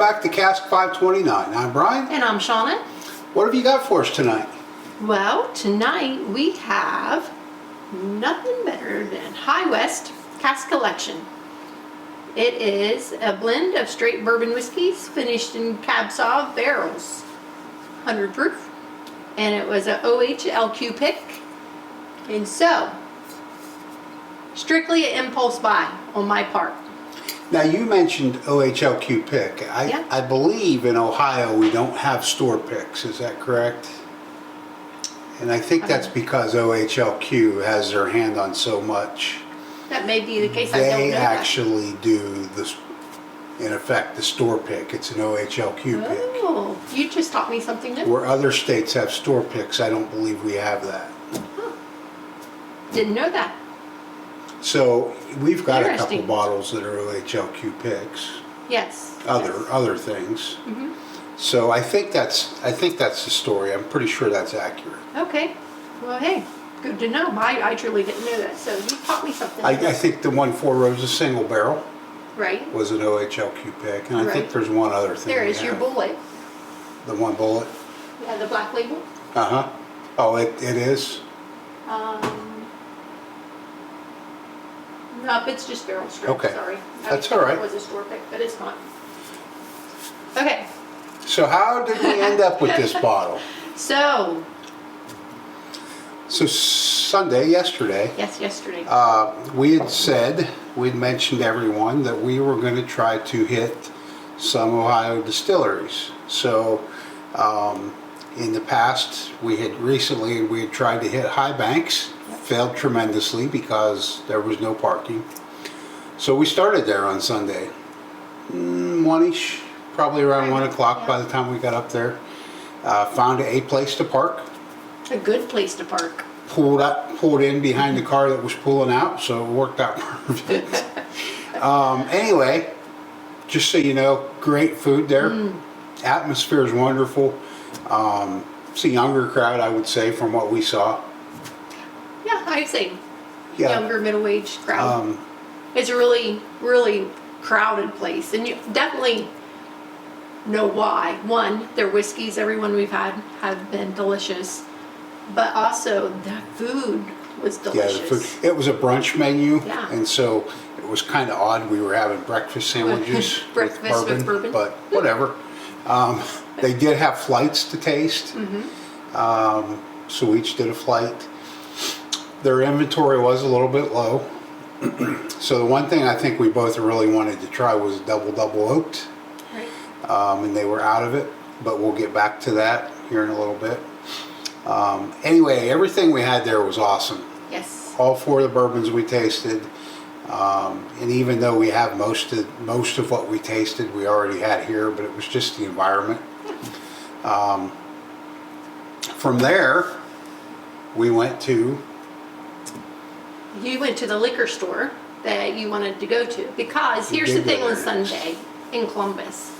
back to Cask 529. I'm Brian. And I'm Shona. What have you got for us tonight? Well, tonight we have nothing better than High West Cask Collection. It is a blend of straight bourbon whiskeys finished in Cabernet Sauvignon Barrels, 100 proof, and it was a OHLQ pick. And so, strictly an impulse buy on my part. Now you mentioned OHLQ pick. I believe in Ohio we don't have store picks. Is that correct? And I think that's because OHLQ has their hand on so much. That may be the case. I don't know They that. actually do this, in effect, the store pick. It's an OHLQ pick. Oh, you just taught me something new. Where other states have store picks, I don't believe we have that. Huh. Didn't know that. So we've got a couple Interesting. bottles that are OHLQ picks. Yes. Other things. Mm-hmm. So I think that's the story. I'm pretty sure that's accurate. Okay. Well, hey, good to know. I truly didn't know that. So you taught me something. I think the one Four Roses single barrel Right. was an OHLQ pick, and I think Right. there's one other thing. There we is your have. bullet. The one bullet. Yeah, the black label. Oh, it is. Nope, it's just barrel strip. Okay. Sorry. That's I all right. It was a store pick, but it's not. Okay. So how did we end up with this bottle? So, So yesterday, yes, yesterday. we'd mentioned to everyone that we were going to try to hit some Ohio distilleries. So in the past, we had tried to hit High Banks, failed tremendously because there was no parking. So we started there on Sunday, 1-ish, probably around 1 o'clock by the time we got up there. Found a place to park. A good place to park. Pulled in behind the car that was pulling out, so it worked out perfect. Anyway, just so you know, great food there. Atmosphere is wonderful. It's a younger crowd, I would say, from what we saw. Yeah, I'd say Yeah. younger, middle-aged crowd. It's a really, really crowded place, and you definitely know why. One, their whiskeys, everyone we've had, have been delicious, but also the food was delicious. Yeah, the food. It was a brunch menu, Yeah. and so it was kind of odd. We were having breakfast sandwiches Breakfast with bourbon. but whatever. They did have flights to taste, so we each did a flight. Their inventory was a little bit low, so the one thing I think we both really wanted to try was double oaked, Right. and they were out of it, but we'll get back to that here in a little bit. Anyway, everything we had there was awesome. Yes. All 4 of the bourbons we tasted, and even though we have most of what we tasted we already had here, but it was just the environment. From there, we went to You went to the liquor store that you wanted to go to because We here's the did thing go on there. Sunday in Columbus.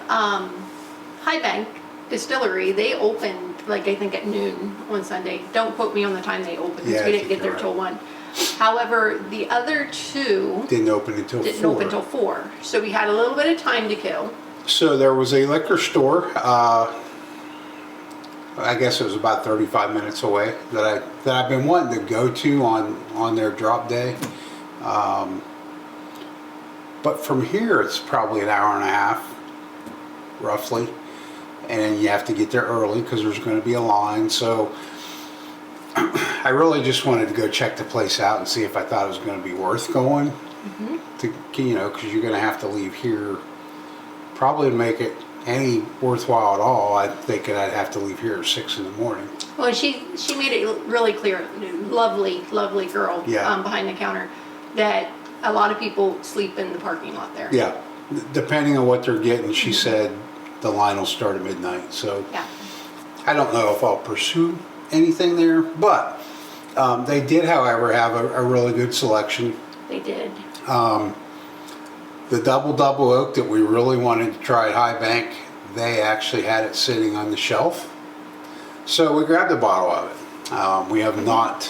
High Bank Distillery, they opened like I think at noon on Sunday. Don't quote me on the time they opened because Yeah, we I didn't get think there you're till 1. However, the other two didn't open until didn't 4. open till 4. So we had a little bit of time to kill. So there was a liquor store. I guess it was about 35 minutes away that I've been wanting to go to on their drop day. But from here it's probably an hour and a half, roughly, and then you have to get there early because there's going to be a line. So I really just wanted to go check the place out and see if I thought it was going to be worth going. To because you're going to have to leave here probably to make it any worthwhile at all. I'm thinking I'd have to leave here at 6 in the morning. Well, she made it really clear, lovely girl Yeah. behind the counter, that a lot of people sleep in the parking lot there. Yeah, depending on what they're getting, she said the line will start at midnight. So Yeah. I don't know if I'll pursue anything there, but they did, however, have a really good selection. They did. The double oak that we really wanted to try at High Bank, they actually had it sitting on the shelf. So we grabbed a bottle of it. We have not,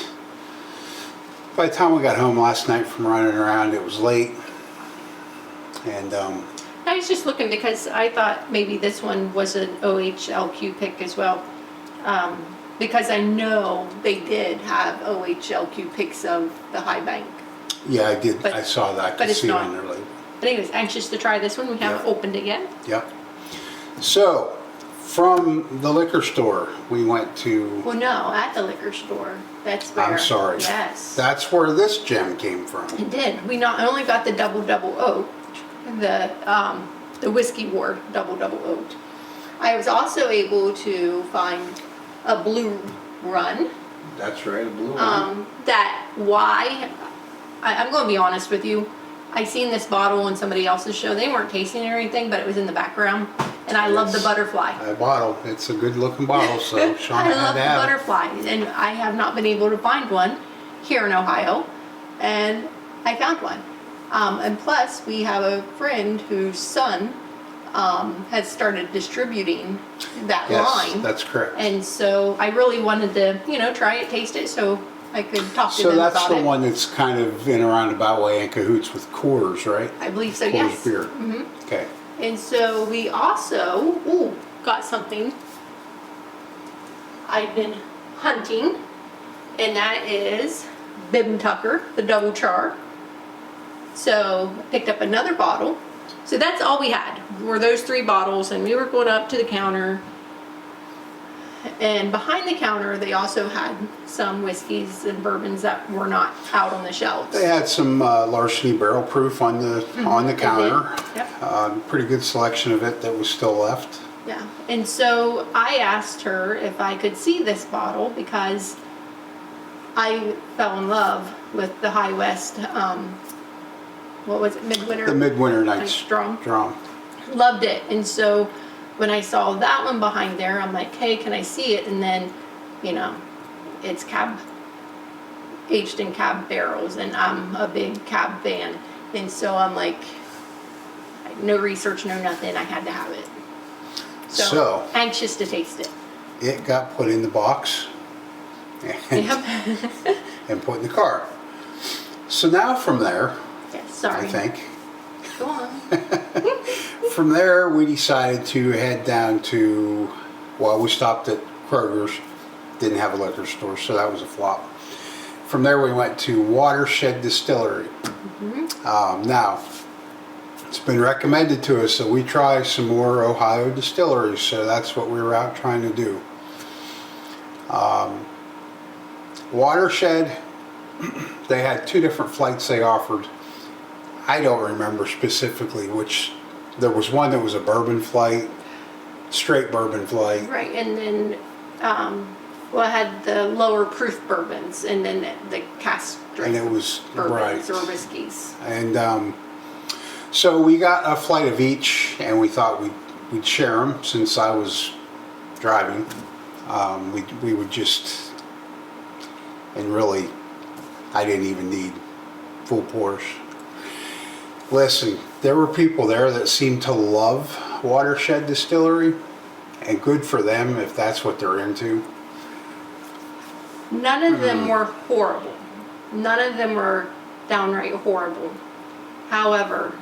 by the time we got home last night from running around, it was late. And Now I was just looking because I thought maybe this one was an OHLQ pick as well. Because I know they did have OHLQ picks of the High Bank. Yeah, I did. But- I saw that. but Could it's see it not. on their label. But anyways, anxious to try this one. We haven't Yeah. opened it yet. Yep. So, from the liquor store, we went to. Well, no, at the liquor store. That's where. I'm sorry. Yes. That's where this gem came from. It did. We not only got the double oak, the whiskey war double oaked. I was also able to find a blue run. That's right, a blue one. I'm going to be honest with you. I seen this bottle on somebody else's show. They weren't tasting it or anything, but it was in the background, and I love the Yes. butterfly. A bottle. It's a good looking bottle, so Shona I had love to the have it. butterfly, and I have not been able to find one here in Ohio, and I found one. And plus, we have a friend whose son has started distributing that Yes, line. that's correct. And so I really wanted to, try it, taste it, so I could talk to So them that's about the it. one that's kind of in a roundabout way in cahoots with Coors, right? I believe so, Coors yes. beer. hmm Okay. And so we also, got something I've been hunting, and that is Bib and Tucker, the double char. So picked up another bottle. So that's all we had, were those 3 bottles, and we were going up to the counter. And behind the counter, they also had some whiskeys and bourbons that were not out on the shelves. They had some larceny barrel proof on the counter. Yep. Pretty good selection of it that was still left. Yeah, and so I asked her if I could see this bottle because I fell in love with the High West, what was it, Midwinter? The Midwinter Nights Strong. Drum. Loved it, and so when I saw that one behind there, I'm like, hey, can I see it? And then, it's aged in cab barrels, and I'm a big cab fan, and so I'm like, no research, no nothing, I had to have it. So anxious to taste it. It got put in the box and, Yep. and put in the car. So now from there, Yes, sorry. I think, Go on. from there we decided to head down to, we stopped at Kroger's, didn't have a liquor store, so that was a flop. From there we went to Watershed Distillery. Now, it's been recommended to us that we try some more Ohio distilleries, so that's what we were out trying to do. Watershed, they had 2 different flights they offered. I don't remember specifically which. There was one that was a bourbon flight, straight bourbon flight. Right, and then, I had the lower proof bourbons, and then the cask And it was, bourbons right. or whiskeys. And so we got a flight of each, and we thought we'd share them since I was driving. We would just, and really, I didn't even need full pours. Listen, there were people there that seemed to love Watershed Distillery, and good for them if that's what they're into. None of them were horrible. None of them were downright horrible. However,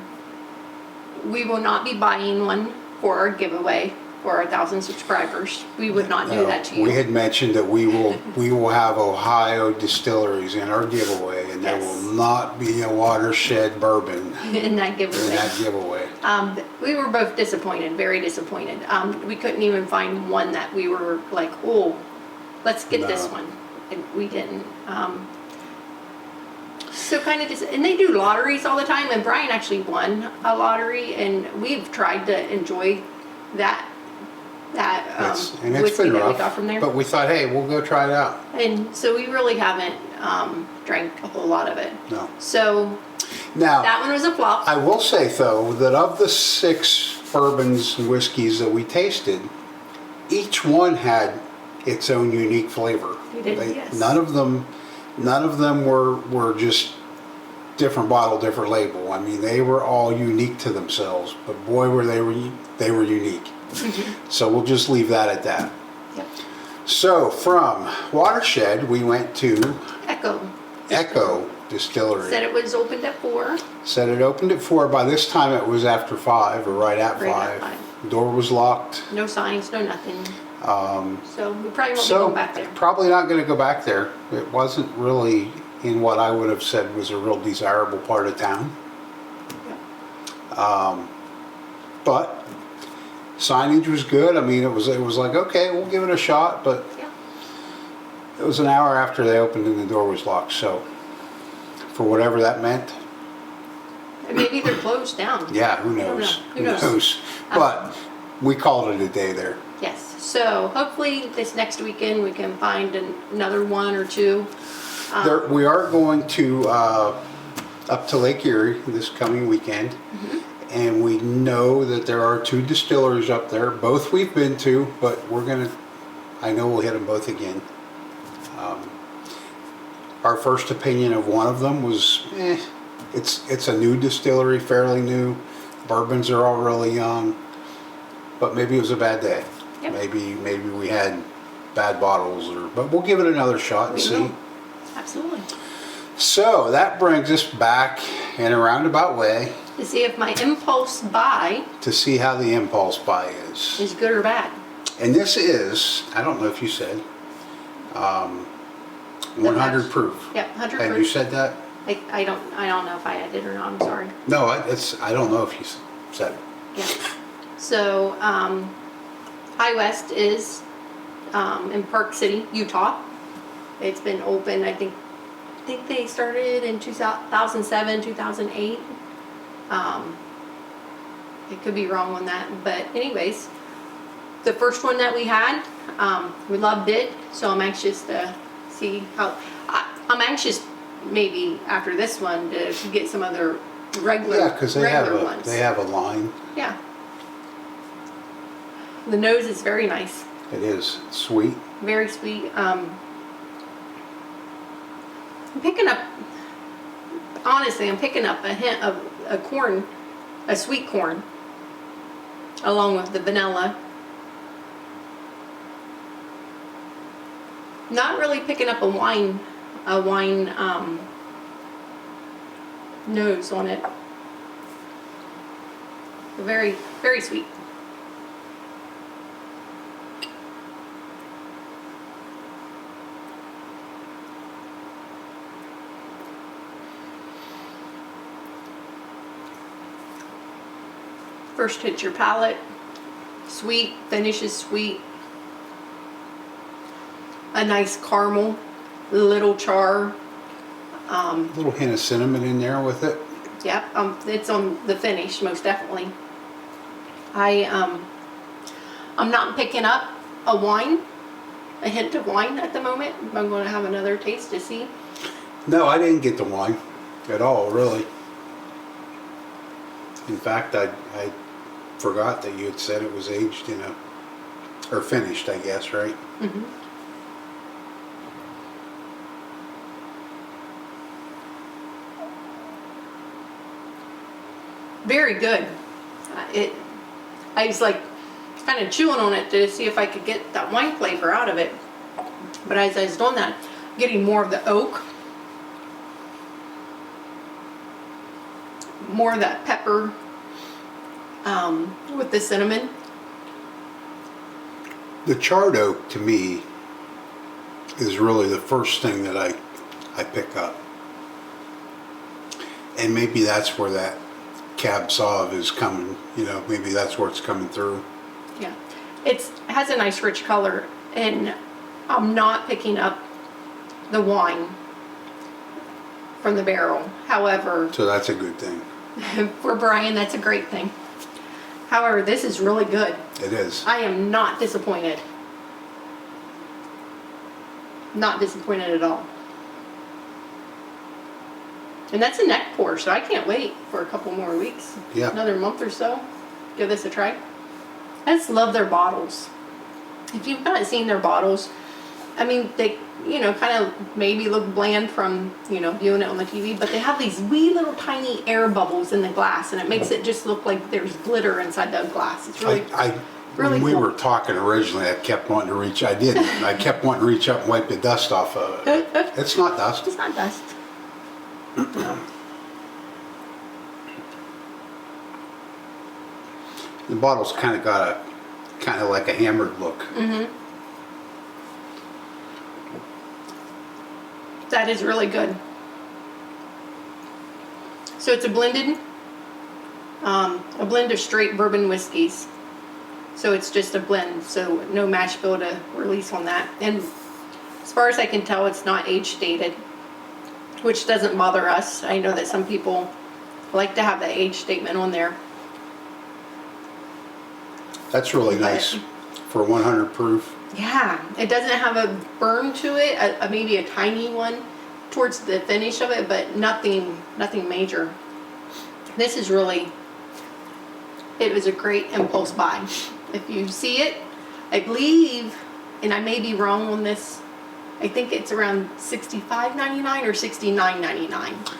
we will not be buying one for our giveaway for our 1,000 subscribers. We would not do that to you. We had mentioned that we will have Ohio distilleries in our giveaway, and there Yes. will not be a Watershed bourbon in that in giveaway. that giveaway. We were both disappointed, very disappointed. We couldn't even find one that we were like, oh, let's get this No. one. And we didn't. So kind of just, and they do lotteries all the time, and Bryan actually won a lottery, and we've tried to enjoy that And it's whiskey been that rough, we got from there. but we thought, hey, we'll go try it out. And so we really haven't drank a whole lot of it. No. So Now, that one was a flop. I will say though that of the 6 bourbons and whiskeys that we tasted, each one had its own unique flavor. They did, yes. None of them were just different bottle, different label. I mean, they were all unique to themselves. But boy, were they unique. So we'll just leave that at that. Yep. So from Watershed, we went to Echo. Echo distillery. Said it was opened at 4. Said it opened at 4. By this time it was after 5 or right at Right at 5. Door was locked. No signs, no nothing. So we probably won't be So going back there. probably not going to go back there. It wasn't really in what I would have said was a real desirable part of town. Yeah. But signage was good. I mean, it was like, okay, we'll give it a shot. But Yeah. it was an hour after they opened and the door was locked. So for whatever that meant, And maybe they're closed down. yeah, who I don't knows? know. Who knows? But we called it a day there. Yes. So hopefully this next weekend we can find another one or two. We are going to up to Lake Erie this coming weekend, and we know that there are 2 distilleries up there. Both we've been to, but I know we'll hit them both again. Our first opinion of one of them was, it's a new distillery, fairly new. Bourbons are all really young, but maybe it was a bad day. Yep. Maybe we had bad bottles, but we'll give it another shot and We see. will. Absolutely. So that brings us back in a roundabout way To see if my impulse buy to see how the impulse buy is good or bad. And this is, I don't know if you said, 100 proof. Yep, 100 And proof. you said that? I don't know if I did or not. I'm sorry. No, I don't know if you said it. Yeah. So High West is in Park City, Utah. It's been open. I think they started in 2007, 2008. It could be wrong on that, but anyways, the first one that we had, we loved it. So I'm anxious to see how. I'm anxious maybe after this one to get some other regular Yeah, because they ones. have a line. Yeah. The nose is very nice, It is sweet. very sweet. I'm picking up, honestly, I'm picking up a hint of a sweet corn, along with the vanilla. Not really picking up a wine nose on it. Very, very sweet. First hits your palate, sweet, finishes sweet. A nice caramel, little char. A little hint of cinnamon in there with it. Yep, it's on the finish, most definitely. I'm not picking up a hint of wine at the moment. I'm going to have another taste to see. No, I didn't get the wine at all, really. In fact, I forgot that you had said it was aged or finished, I guess, right? Mm-hmm. Very good. I was like kind of chewing on it to see if I could get that wine flavor out of it. But as I was doing that, getting more of the oak, more of that pepper with the cinnamon. The charred oak, to me, is really the first thing that I pick up. And maybe that's where that Cab Sauv is coming, maybe that's where it's coming through. Yeah, it has a nice rich color, and I'm not picking up the wine from the barrel. However, So that's a good thing. for Bryan, that's a great thing. However, this is really good. It is. I am not disappointed. Not disappointed at all. And that's a neck pour, so I can't wait for a couple more weeks. Yeah. Another month or so. Give this a try. I just love their bottles. If you've not seen their bottles, I mean, they, kind of maybe look bland from, viewing it on the TV, but they have these wee little tiny air bubbles in the glass, and it makes it just look like there's glitter inside the glass. It's really, really When we cool. were talking originally, I kept wanting to reach, I didn't. I kept wanting to reach up and wipe the dust off of it. It's not dust. It's not dust. The bottle's kind of got a kind of like a hammered look. That is really good. So it's a blend of straight bourbon whiskeys. So it's just a blend, so no mash bill to release on that. And as far as I can tell, it's not age stated, which doesn't bother us. I know that some people like to have the age statement on there. That's really nice for 100 proof. Yeah, it doesn't have a burn to it, maybe a tiny one towards the finish of it, but nothing major. This is really, it was a great impulse buy. If you see it, I believe, and I may be wrong on this, I think it's around $65.99 or $69.99.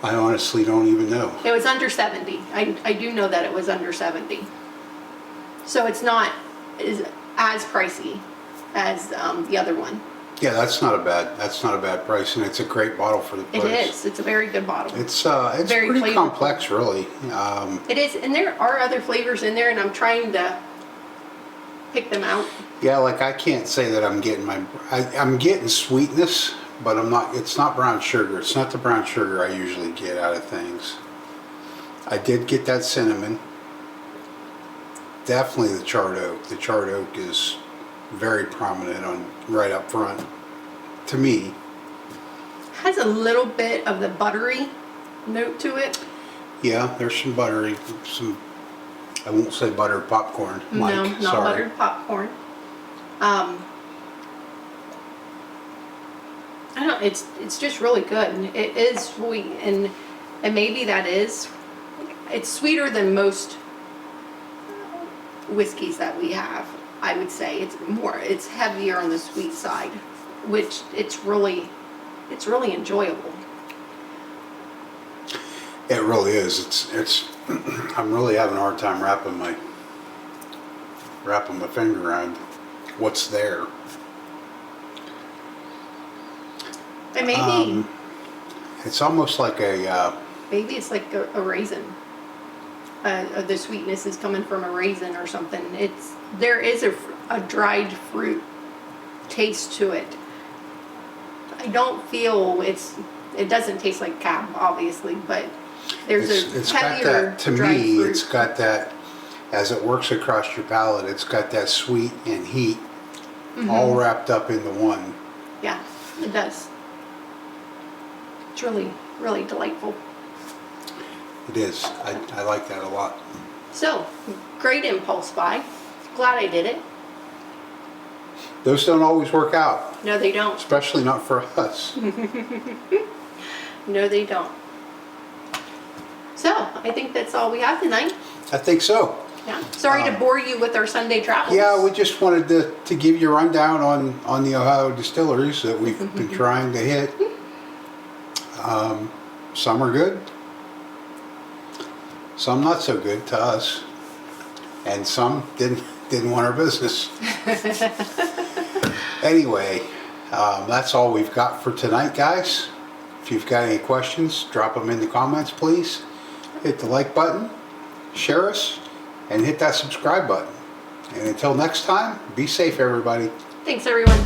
I honestly don't even know. It was under 70. I do know that it was under 70. So it's not as pricey as the other one. Yeah, that's not a bad price, and it's a great bottle for the price. It is. It's a very good bottle. It's very pretty flavorful. complex, really. It is, and there are other flavors in there, and I'm trying to pick them out. Yeah, like I can't say that I'm getting I'm getting sweetness, but I'm not. It's not brown sugar. It's not the brown sugar I usually get out of things. I did get that cinnamon. Definitely the charred oak. The charred oak is very prominent on right up front to me. Has a little bit of the buttery note to it. Yeah, there's some buttery, I won't say buttered popcorn, Mike. No, not sorry. buttered popcorn. I don't. It's just really good. And it is sweet, and maybe that is. It's sweeter than most whiskeys that we have. I would say it's heavier on the sweet side, which it's really enjoyable. It really is. It's I'm really having a hard time wrapping my finger around what's there. And maybe It's almost like maybe it's like a raisin. The sweetness is coming from a raisin or something. There is a dried fruit taste to it. I don't feel it doesn't taste like cab, obviously, but there's it's a got heavier that, to dried me, fruit. it's got that, as it works across your palate, it's got that sweet and heat all wrapped up into one. Yeah, it does. It's really, really delightful. It is. I like that a lot. So, great impulse buy. Glad I did it. Those don't always work out, No, they don't. especially not for us. No, they don't. So, I think that's all we have tonight. I think so. Yeah. Sorry to bore you with our Sunday travels. Yeah, we just wanted to give you a rundown on the Ohio distilleries that we've been trying to hit. Some are good, some not so good to us, and some didn't want our business. Anyway, that's all we've got for tonight, guys. If you've got any questions, drop them in the comments, please. Hit the like button, share us, and hit that subscribe button. And until next time, be safe, everybody. Thanks, everyone.